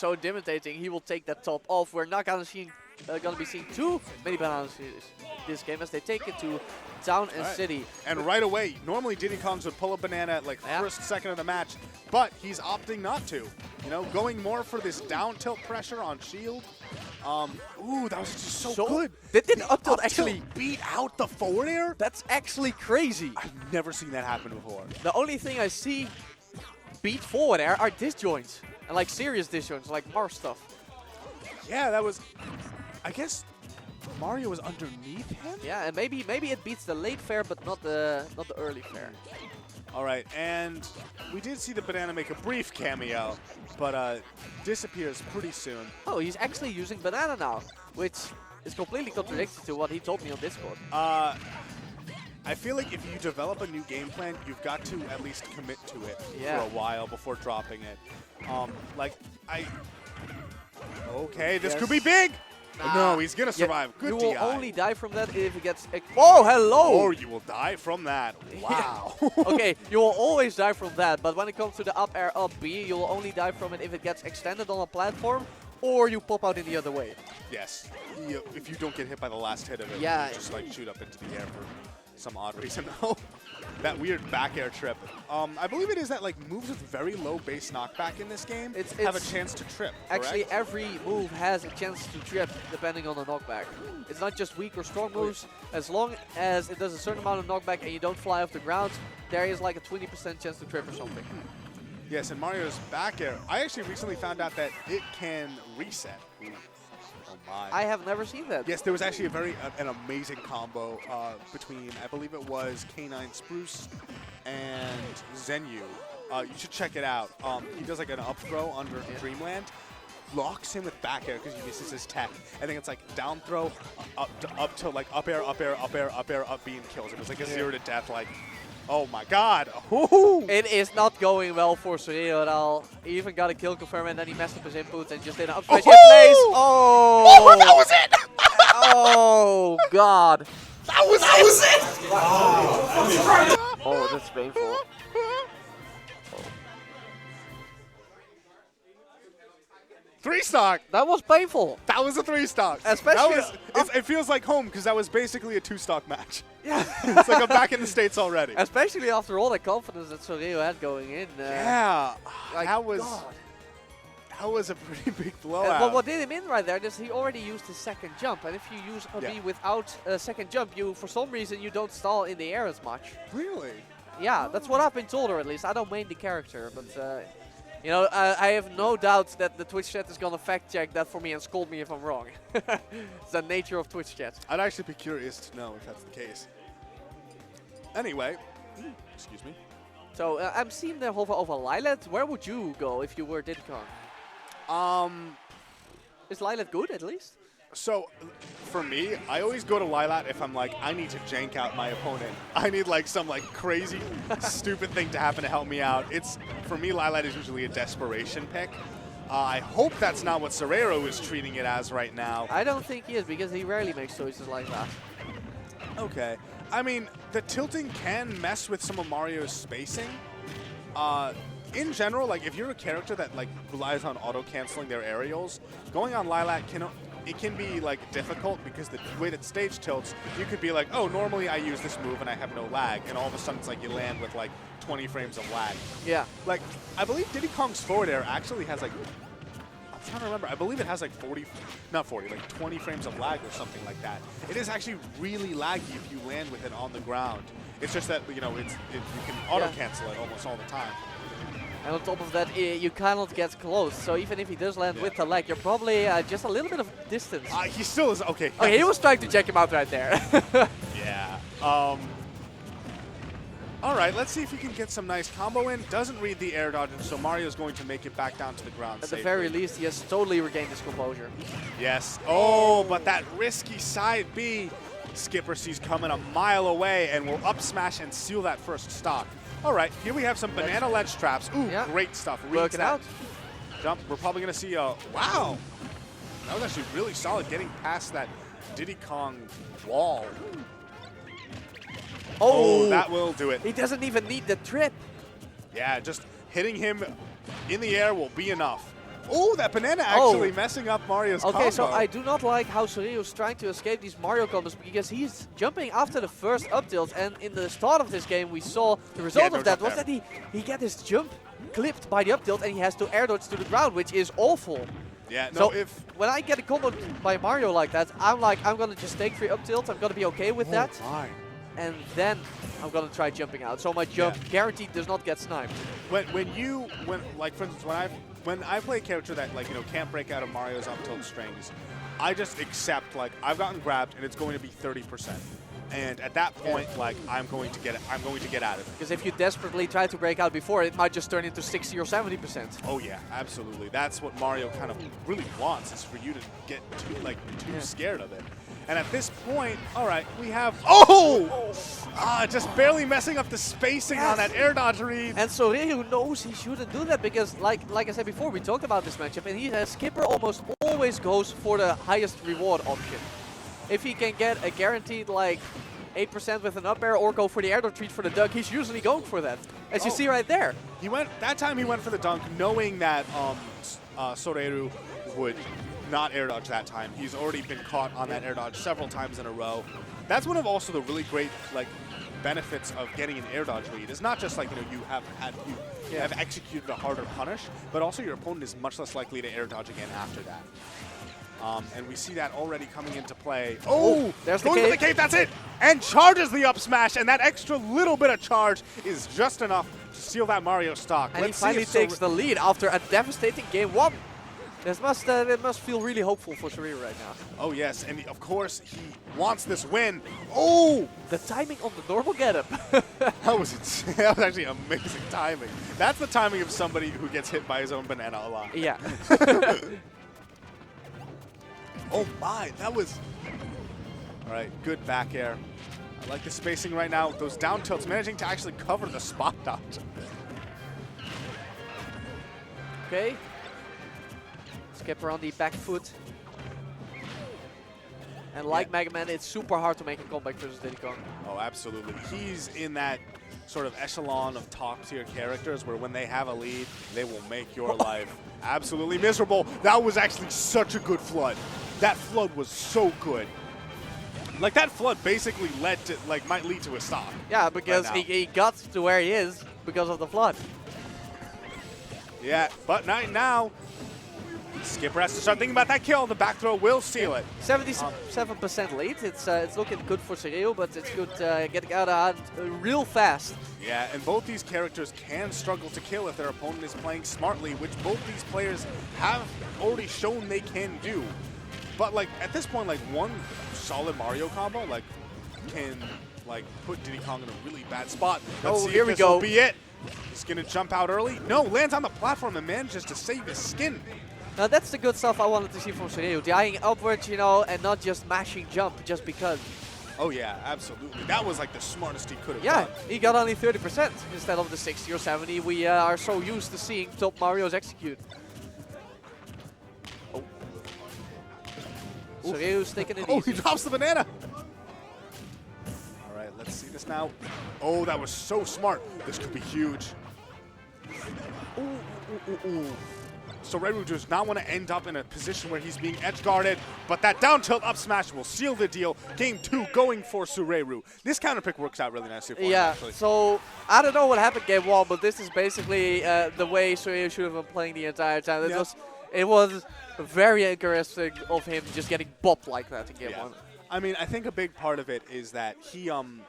so intimidating, he will take that top off. We're not gonna be seeing too many bananas this game as they take it to town and city. And right away, normally Diddy Kongs would pull a banana at like first, second of the match, but he's opting not to. You know, going more for this down tilt pressure on shield. Ooh, that was just so good. Did up tilt actually beat out the forward air? That's actually crazy. I've never seen that happen before. The only thing I see beat forward air are disjoints. And like serious disjoints, like Mars stuff. Yeah, that was, I guess Mario was underneath him? Yeah, and maybe it beats the late fair, but not the early fair. All right, and we did see the banana make a brief cameo, but disappears pretty soon. Oh, he's actually using banana now, which is completely contradictory to what he told me on Discord. I feel like if you develop a new game plan, you've got to at least commit to it for a while before dropping it. Okay, this could be big! No, he's gonna survive. Good You will DI. only die from that if he gets... Oh, hello! Or you will die from that. Wow. Okay, you will always die from that, but when it comes to the up air, up B, you will only die from it if it gets extended on a platform, or you pop out in the other way. Yes. If you don't get hit by the last hit of it, you just like shoot up into the air for some odd reason. That weird back air trip. I believe it is that like moves with very low base knockback in this game have a chance to trip. Actually, every move has a chance to trip depending on the knockback. It's not just weak or strong moves. As long as it does a certain amount of knockback and you don't fly off the ground, there is like a 20% chance to trip or something. Yes, and Mario's back air. I actually recently found out that it can reset. Oh my. I have never seen that. Yes, there was actually an amazing combo between, I believe it was K9 Spruce and Zenyu. You should check it out. He does like an up throw under Dreamland, locks him with back air because he misses his tech. I think it's like down throw, up to like up air, up air, up air, up air, up B and kills him. It was like a 0 to death, like, oh my god. It is not going well for Soreru at all. He even got a kill confirm and then he messed up his inputs and just did an up smash in place. Oh! That was it! Oh god. That was it! Oh, that's painful. Three stock. That was painful. That was a 3-stock. Especially, it feels like home because that was basically a 2-stock match. Yeah. It's like I'm back in the States already. Especially after all the confidence that Soreru had going in. Yeah. Like, that was a pretty big blowout. But what did him in right there is he already used his second jump. And if you use a B without a second jump, for some reason, you don't stall in the air as much. Really? Yeah, that's what I've been told, or at least. I don't main the character, but... you know, I have no doubt that the Twitch chat is going to fact check that for me and scold me if I'm wrong. It's the nature of Twitch chat. I'd actually be curious to know if that's the case. Anyway, excuse me. So I'm seeing the hover over Lilat. Where would you go if you were Diddy Kong? Is Lilat good at least? So, for me, I always go to Lilat if I'm like, I need to jank out my opponent. I need like some like crazy, stupid thing to happen to help me out. For me, Lilat is usually a desperation pick. I hope that's not what Soreru is treating it as right now. I don't think he is because he rarely makes choices like that. Okay. I mean, the tilting can mess with some of Mario's spacing. In general, like if you're a character that like relies on auto-canceling their aerials, going on Lilat can be like difficult because the way that stage tilts, you could be like, oh, normally I use this move and I have no lag, and all of a sudden it's like you land with like 20 frames of lag. Yeah. Like, I believe Diddy Kong's forward air actually has like, I'm trying to remember, I believe it has like 20 frames of lag or something like that. It is actually really laggy if you land with it on the ground. It's just that, you know, you can auto-cancel it almost all the time. And on top of that, you cannot get close. So even if he does land with the leg, you're probably just a little bit of distance. He still is, okay. Okay, he was trying to check him out right there. Yeah. All right, let's see if he can get some nice combo in. Doesn't read the air dodge, so Mario's going to make it back down to the ground At safely. the very least, he has totally regained his composure. Yes. Oh, but that risky side B, Skipper sees coming a mile away and will up smash and seal that first stock. All right, here we have some banana ledge traps. Ooh, great stuff. Working out. Jump. We're probably going to see a... Wow. That was actually really solid getting past that Diddy Kong wall. Oh, that will do it. He doesn't even need the trip. Yeah, just hitting him in the air will be enough. Oh, that banana actually messing up Mario's combo. Okay, so I do not like how Soreru is trying to escape these Mario combos because he's jumping after the first up tilt, and in the start of this game we saw the result of that was that he got his jump clipped by the up tilt and he has to air dodge to the ground, which is awful. Yeah, no, so when I get a combo by Mario like that, I'm like, I'm gonna just take 3 up tilts, I'm gonna be okay with that. And then I'm gonna try jumping out. So my jump guaranteed does not get sniped. Like for instance, when I play a character that can't break out of Mario's up tilt strings, I just accept I've gotten grabbed and it's going to be 30%. And at that point, I'm going to get out of it. Because if you desperately try to break out before, it might just turn into 60 or 70%. Oh yeah, absolutely. That's what Mario kind of really wants, is for you to get too scared of it. And at this point, all right, we have just barely messing up the spacing on that air dodge read. And Soreru knows he shouldn't do that because, like I said before, we talked about this matchup, and Skipper almost always goes for the highest reward option. If he can get a guaranteed 8% with an up air or go for the air dodge treat for the dunk, he's usually going for that. As you see right there. That time he went for the dunk knowing that Soreru would not air dodge that time. He's already been caught on that air dodge several times in a row. That's one of also the really great benefits of getting an air dodge lead. It's not just you have executed a harder punish, but also your opponent is much less likely to air dodge again after that. And we see that already coming into play. Oh, there's going to the cave, that's it! And charges the up smash, and that extra little bit of charge is just enough to seal that Mario stock. And he finally takes the lead after a devastating game 1. It must feel really hopeful for Soreru right now. Oh yes, and of course he wants this win. Oh! The timing on the normal getup. That was actually amazing timing. That's the timing of somebody who gets hit by his own banana a lot. Yeah. Oh my, that was... All right, good back air. I like the spacing right now. Those down tilts, managing to actually cover the spot dodge. Okay. Skipper on the back foot. And like Mega Man, it's super hard to make a comeback versus Diddy Kong. Oh, absolutely. He's in that sort of echelon of top-tier characters where when they have a lead, they will make your life absolutely miserable. That was actually such a good flood. That flood was so good. That flood basically might lead to a stop. Yeah, because he got to where he is because of the flood. Yeah, but now Skipper has to start thinking about that kill. The back throw will seal it. 77% lead. It's looking good for Soreru, but it's good getting out of hand real fast. Yeah, and both these characters can struggle to kill if their opponent is playing smartly, which both these players have already shown they can do. But at this point, one solid Mario combo can put Diddy Kong in a really bad spot. Let's see here if we this go. will be it. He's gonna jump out early. No, lands on the platform and manages to save his skin. Now that's the good stuff I wanted to see from Soreru. Dying upwards, and not just mashing jump just because. Oh yeah, absolutely. That was the smartest he could have Yeah, done. he got only 30% instead of the 60 or 70 we are so used to seeing top Marios execute. Oh. Soreru's taking it easy. Oh, he drops the banana. All right, let's see this now. Oh, that was so smart. This could be huge. Ooh. Soreru does not want to end up in a position where he's being edge guarded, but that down tilt up smash will seal the deal. Game 2 going for Soreru. This counter pick works out really nicely for him, actually. So I don't know what happened game 1, but this is basically the way Soreru should have been playing the entire time. It was very interesting of him just getting bopped like that in game 1. I mean, I think a big part of it is that he, you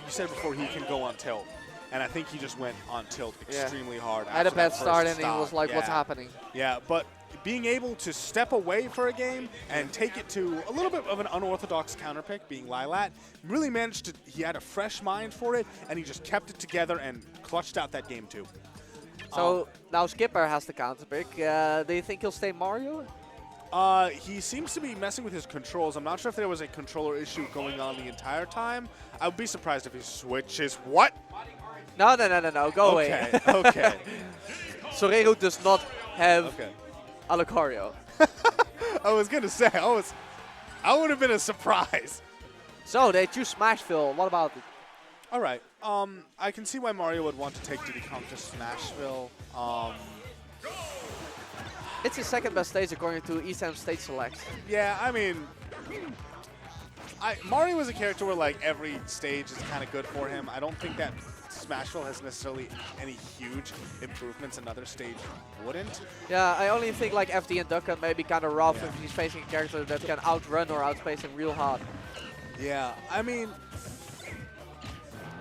said before he can go on tilt. And I think he just went on tilt extremely hard. Had a bad start and he was like, what's happening? Yeah, but being able to step away for a game and take it to a little bit of an unorthodox counter pick, being Lilat, really managed to, he had a fresh mind for it, and he just kept it together and clutched out that game 2. So now Skipper has the counter pick. Do you think he'll stay Mario? He seems to be messing with his controls. I'm not sure if there was a controller issue going on the entire time. I would be surprised if he switches. What? No. Go away. Okay. Soreru does not have Alucario. I was going to say, I would have been a surprise. So they choose Smashville. What about it? All right. I can see why Mario would want to take Diddy Kong to Smashville. It's his second best stage according to ESAM stage select. Yeah, I mean, Mario is a character where like every stage is kind of good for him. I don't think that Smashville has necessarily any huge improvements another stage wouldn't. Yeah, I only think like FD and Duck may be kind of rough if he's facing a character that can outrun or outspace him real hard. Yeah, I mean,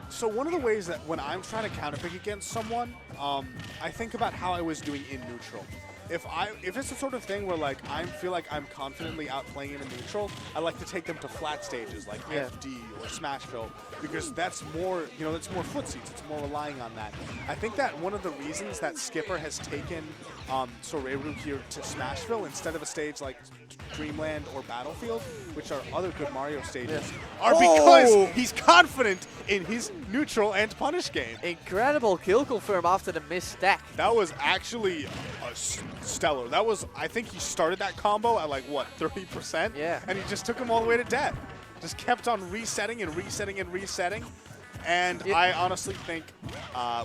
so one of the ways that when I'm trying to counterpick against someone, I think about how I was doing in neutral. If it's the sort of thing where like I feel like I'm confidently outplaying him in neutral, I like to take them to flat stages like FD or Smashville because that's more, you know, that's more foot seats. It's more relying on that. I think that one of the reasons that Skipper has taken Soreru here to Smashville instead of a stage like Dreamland or Battlefield, which are other good Mario stages, are because he's confident in his neutral and punish game. Incredible kill confirm after the missed stack. That was actually stellar. That was, I think he started that combo at like, what, 30%? Yeah. And he just took him all the way to death. Just kept on resetting and resetting and resetting. And I honestly think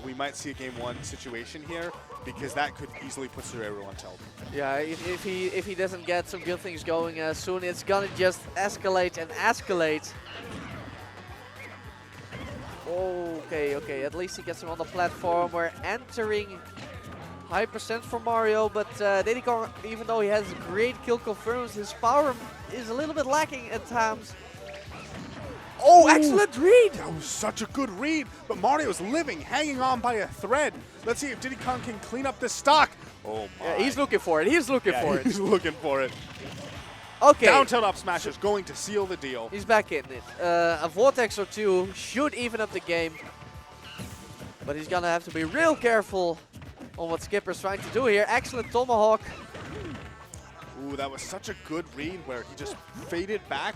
we might see a game one situation here because that could easily put Soreru on tilt. Yeah, if he doesn't get some good things going soon, it's gonna just escalate and escalate. Okay, at least he gets him on the platform. We're entering high percent for Mario, but Diddy Kong, even though he has great kill confirms, his power is a little bit lacking at times. Oh, excellent read! That was such a good read, but Mario's living, hanging on by a thread. Let's see if Diddy Kong can clean up this stock. Oh my. Yeah, he's looking for it, he's looking for it. He's looking for it. Okay. Down tilt up smash is going to seal the deal. He's back in it. A Vortex or two should even up the game. But he's gonna have to be real careful on what Skipper's trying to do here. Excellent Tomahawk. Ooh, that was such a good read where he just faded back,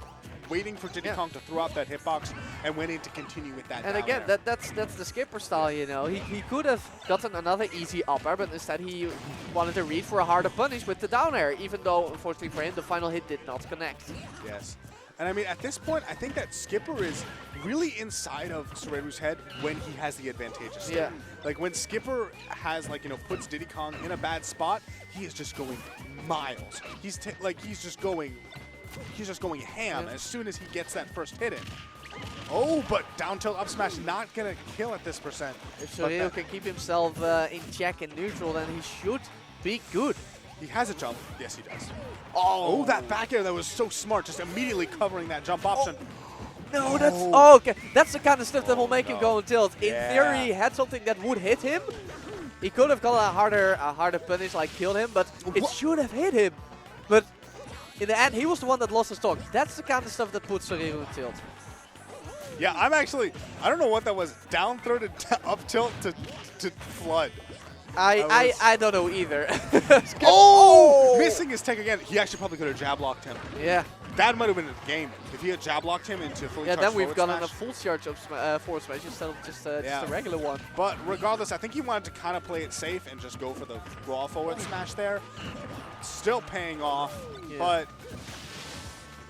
waiting for Diddy Kong to throw out that hitbox and went in to continue with that. And again, that's the Skipper style, you know. He could have gotten another easy up air, but instead he wanted to read for a harder punish with the down air, even though, unfortunately for him, the final hit did not connect. Yes. And I mean, at this point, I think that Skipper is really inside of Soreru's head when he has the advantageous state. Yeah. Like when Skipper has, like, you know, puts Diddy Kong in a bad spot, he is just going miles. He's just going ham as soon as he gets that first hit in. Oh, but down tilt up smash not gonna kill at this percent. If Soreru can keep himself in check and neutral, then he should be good. He has a jump. Yes, he does. Oh, that back air that was so smart, just immediately covering that jump option. No, that's okay. That's the kind of stuff that will make him go on tilt. In theory, he had something that would hit him. He could have got a harder punish, like killed him, but it should have hit him. But in the end, he was the one that lost his stock. That's the kind of stuff that puts Soreru in tilt. Yeah, I don't know what that was. Down throw to up tilt to flood. I don't know either. Missing his tech again. He actually probably could have jab locked him. Yeah. That might have been the game. If he had jab locked him into fully charged then we've gotten smash. a full charge of forward smash instead of just a regular one. But regardless, I think he wanted to kind of play it safe and just go for the raw forward smash there. Still paying off, but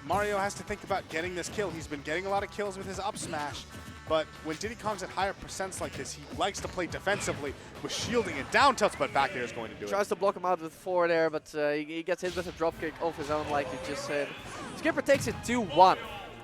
Mario has to think about getting this kill. He's been getting a lot of kills with his up smash. But when Diddy Kong's at higher percents like this, he likes to play defensively with shielding and down tilts, but back air is going to do it. Tries to block him out with forward air, but he gets hit with a drop kick off his own, like you just said. Skipper takes it 2-1.